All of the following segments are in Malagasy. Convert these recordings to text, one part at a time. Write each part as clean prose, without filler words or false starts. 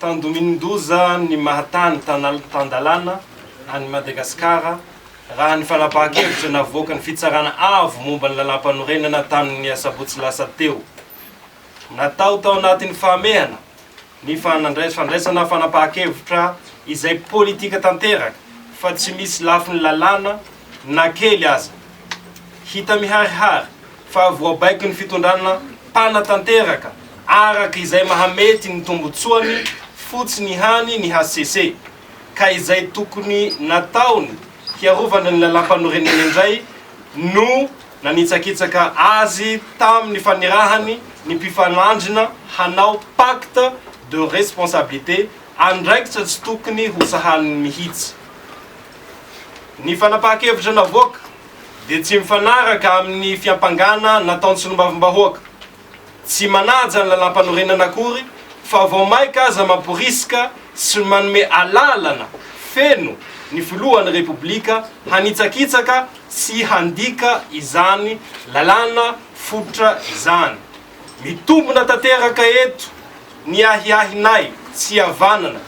Tan 2012 ny mahatany tandalana any Madagasikara raha ny fanapahan-kevitra navoaka ny fitsarana avo momba ny lalam-panorenana tamin'ny asabotsy lasa teo. Natao tao anatin'ny fahamehana ny fandraisana fanapahan-kevitra izay politika tanteraka fa tsy misy lafiny lalàna na kely aza. Hita miharihary fa voabaiko ny fitondrana panatanteraka araka izay mahamety ny tombotsoany fotsiny hany ny HCC ka izay tokony nataony hiarovana ny lalam-panorenana indray no nanitsakitsaka azy tamin'ny fanirahany ny mpifanandrina hanao pacte de responsabilité andraikitra tsy tokony ho sahaniny mihitsy. Ny fanapahan-kevitra navoaka dia tsy mifanaraka amin'ny fiampangana nataony solombavambahoaka. Tsy manaja ny lalam-panorenana akory fa vao maika aza mamporisika sy manome alalana feno ny filohan'ny repoblika hanitsakitsaka sy handika izany lalàna fototra izany. Mitombona tanteraka eto ny ahiahinay tsy havanana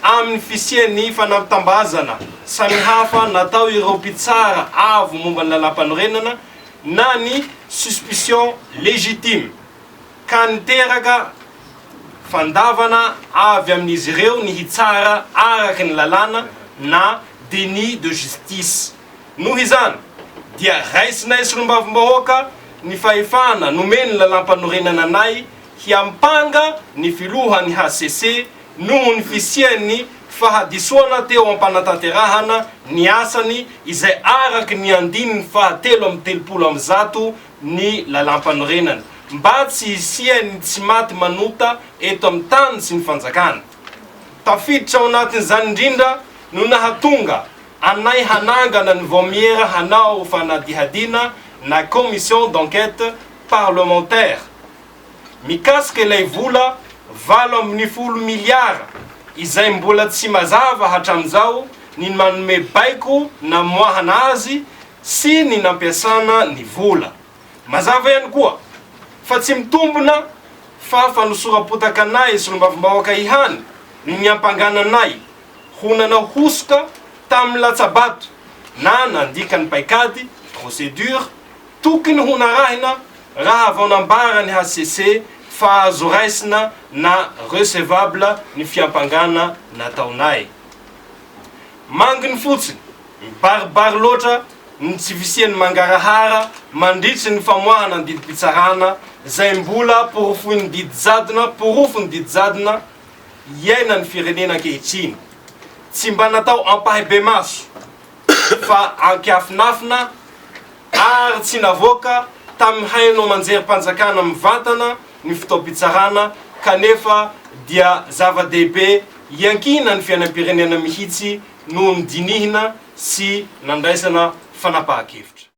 amin'ny fisian'ny fanatambazana samihafa natao ireo mpitsara avo momba ny lalam-panorenana na ny suspicion légitime ka niteraka fandavana avy amin'izy ireo ny hitsara araky ny lalàna na déni de justice. Noho izany dia raisinay solombavambahoaka ny fahefana nomeny ny lalam-panorenana anay hiampanga ny filohan'ny HCC noho ny fisian'ny fahadisoana teo am-panatanterahana ny asany izay araky ny andininy fahatelo amin'ny telopolo amby zato ny lalam-panorenana mba tsy hisiany tsy maty manota eto amin'ny tany sy ny fanjakana. Tafiditra ao anatin'izany indrindra no nahatonga anay hanangana ny vomiera hanao fanadihadina na commission d'enquête parlementaire mikasika ilay vola 80 miliara izay mbola tsy mazava hatramin'izao ny manome baiko namoahana azy sy ny nampiasana ny vola. Mazava ihany koa fa tsy mitombona fa fanosorapotaka anay solombavambahoaka ihany ny ampangananay honana hosoka tamin'ny latsabato na nandika ny paikady procédure tokony honarahina raha vao nambara ny HCC fa azo raisina na recevable ny fiampangana nataonay. Manginy fotsiny mibaribary loatra ny tsy fisian'ny mangarahara mandritry ny famoahana ny didim-pitsarana zay mbola porofony didy jadona iaina ny firenena ankehitriny. Tsy mba natao ampahibe maso fa ankiafinafina ary tsy navoaka tamin'ny haino manjery mpanjakana mivantana ny fitaom-pitsarana kanefa dia zava-dehibe iankina ny fiainam-pirenena mihitsy noho ny dinihina sy nandraisana fanapahan-kevitra.